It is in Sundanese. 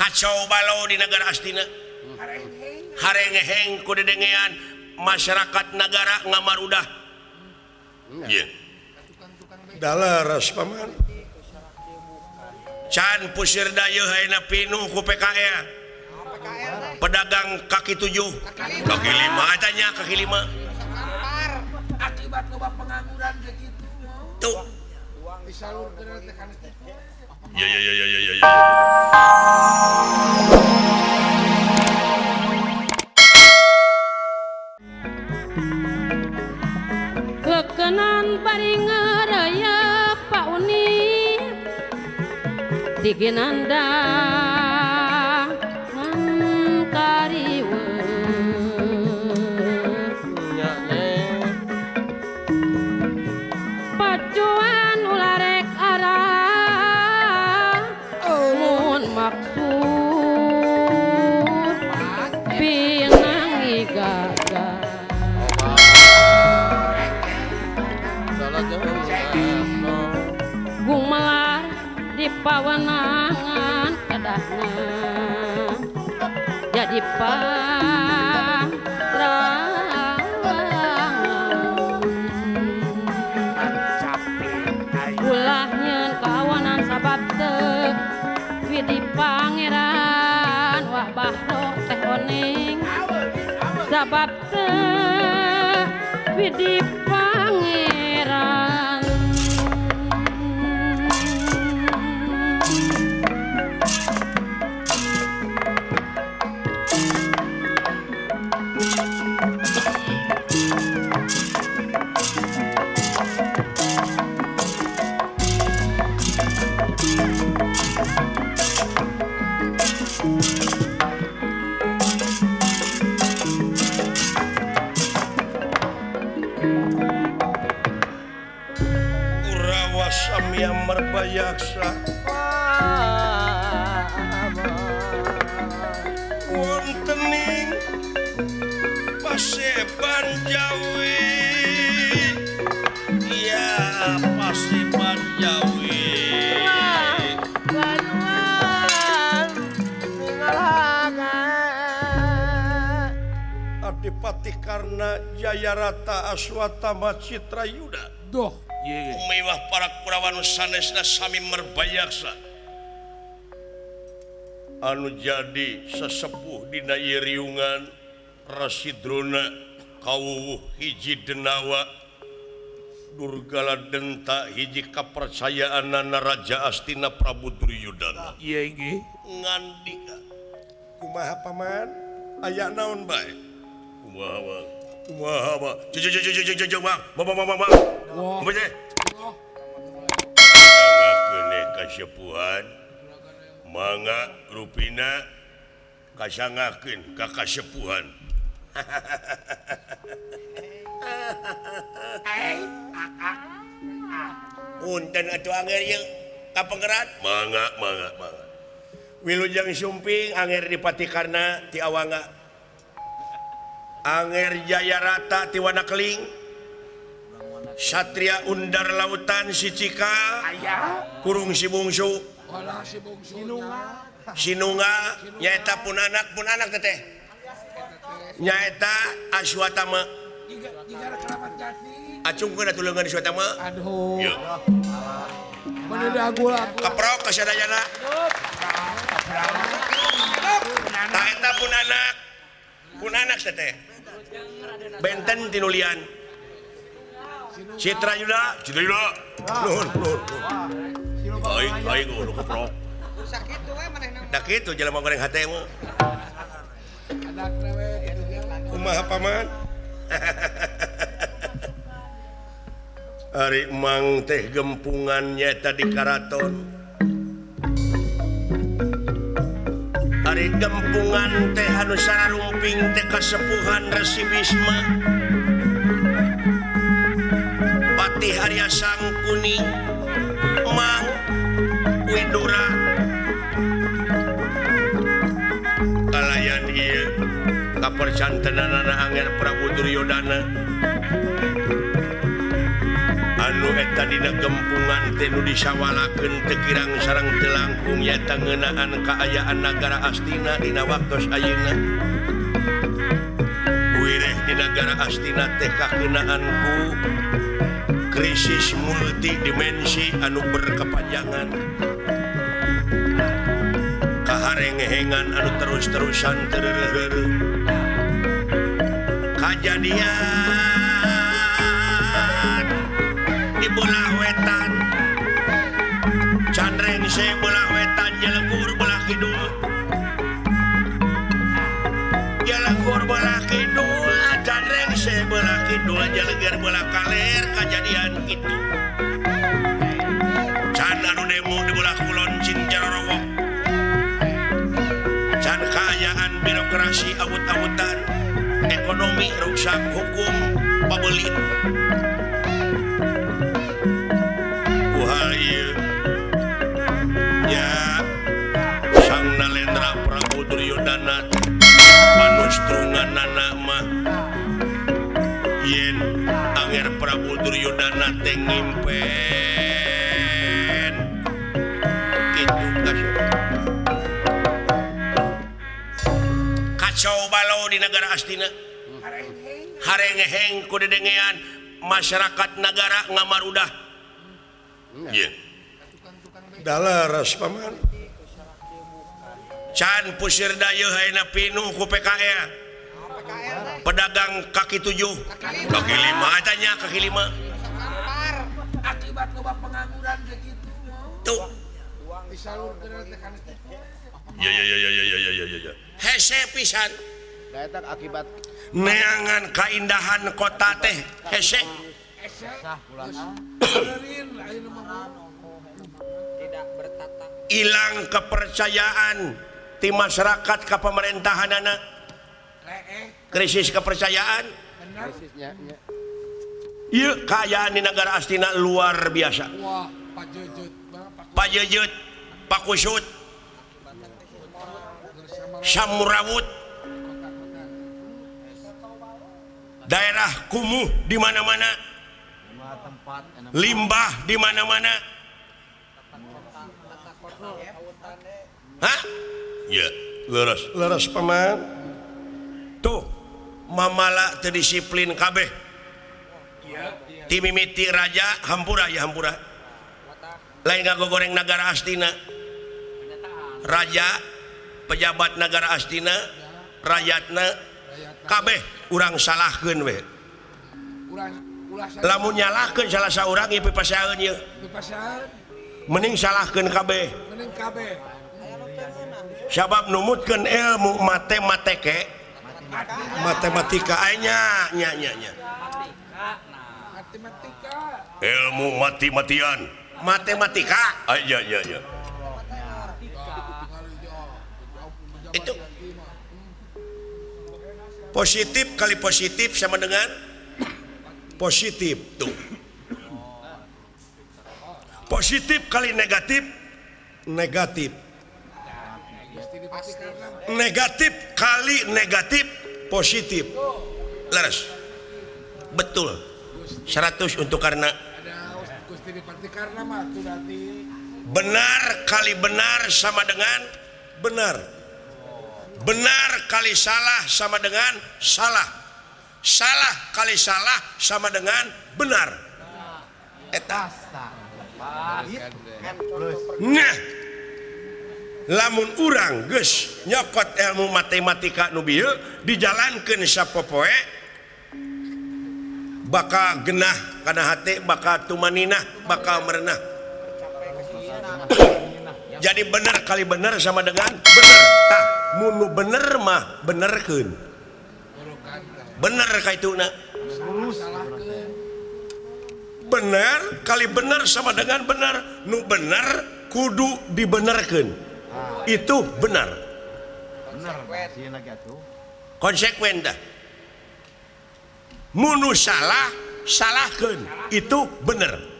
kacau balau di negara Astina harengeheng ku dedengean masyarakat negara ngamarudah iya dalaras paman can pusir daya haina pinuh ku PKL pedagang kaki 7 kaki 5 atanya kaki 5 akibat loba pengangguran gitu tuh disalurkeun teh kana kitu ya kekenan paring raya Pak Uni di Ginanda pacuan ularek arah mun maksud pinang igaga gumelar di pawenangan kedahna jadi ulahnya kawanan sabab teu widi pangeran wah bahro teh oning sabab teu widi pangeran Samya merbayaksa wontening Paseban Jawi ya Paseban Jawi Adipati Karna Jayarata Aswatama Citrayuda doh mewah para Kurawan sanesna sami merbayaksa anu jadi sesepuh dina ieu riungan Rasidrona kawuwuh hiji denawa Durgala denta hiji kapercayaanana Raja Astina Prabu Duryudana iya nggih ngandika kumaha paman aya naon bae kumaha wah, kasepuhan mangga rupina kasangakeun ka kasepuhan punten atuh anger ieu kapenggeran mangga wilujeng sumping anger dipati karna ti awanga Anger Jayarata ti Wanakeling Satria Undar Lautan si Cika Kurung si Bungsu Sinunga nyaeta pun anak teteh nyaeta Aswatama acungkeun atuh leungeun Aswatama aduh ya bener dagu lah keprok kasadayana ta eta pun anak teteh benten tinulian Citrayuda nuhun aing udah keprok sakitu we manehna da kitu jelema goreng hate mah adakna we kumaha paman ari mang teh gempungan nyaeta di karaton ari gempungan teh anu sararumping teh kasepuhan Resi Bisma Patih Arya Sang Kuning Mang Widura kalayan ieu kapercantenanana Anger Prabu Duryodana anu eta dina gempungan teh nu disawalakeun teu kirang sareng teu langkung nyaeta ngeunaan kaayaan nagara Astina dina waktos ayeuna. Wireh di nagara Astina teh kakeunaan ku krisis multidimensi anu berkepanjangan, kaharengehengan anu terus-terusan tereureureuh, kajadian di belah wetan Candrengse belah wetan Jelegur belah kidul, Jelegur belah kidul, Candrengse belah kidul, Jelegur belah kaler, kajadian gitu. Can anu nemu di belah kulon Cincarorowo, can kaayaan birokrasi awut-awutan, ekonomi rusak, hukum pabelit. Kuhal ieu nya Sang Nalendra Prabu Duryodana panustrunganana mah yen anger Prabu Duryodana teh ngimpen kitu kacau balau di negara Astina. Harengeheng ku dedengean masyarakat negara ngamarudah. Iya. Dalaras paman. Can pusir dayeuh ayeuna pinuh ku PKL. Pedagang kaki 7, kaki 5 eta nya kaki 5. Akibat loba pengangguran kitu. Tuh. Disalurkeun teh kana kitu. Ya. Hese pisan. Eta akibat Neangan kaindahan kota teh hese. Hilang kepercayaan di masyarakat ke pemerintahanana. Krisis kepercayaan. krisisnya nya. Ieu kaayaan di negara Astina luar biasa. Wah, Pak Jejeut, Pak Kusut, Samurawut, daerah kumuh di mana-mana, limbah di mana-mana. Hah? Ya, leres paman. Tuh, mamala teu disiplin kabeh. Ti mimiti raja hampura ya hampura. Lain ngagogoreng negara Astina. Raja, pejabat negara Astina, rakyatna kabeh urang salahkeun we. Lamun nyalahkeun salah saurang ieu pipasaeun ieu. Mending salahkeun kabeh. Sabab numutkeun ilmu matematika nya. Ilmu matematika. Ya. Itu positif kali positif sama dengan positif tuh. Positif kali negatif negatif. Negatif kali negatif positif. Laras. Betul. 100 untuk karena benar kali benar sama dengan benar. Benar kali salah sama dengan salah. Salah kali salah sama dengan benar. Eta. Nah, lamun urang geus nyokot ilmu matematika nu bieu dijalankeun sapopoe bakal genah kana hati, bakal tumaninah, bakal merenah. Jadi benar kali benar sama dengan benar. Tah, munu bener mah benerkeun. Bener kaituna. Benar kali benar sama dengan benar. Nu benar kudu dibenerkeun. Itu benar. Konsekuen dah. Munu salah salahkeun itu bener.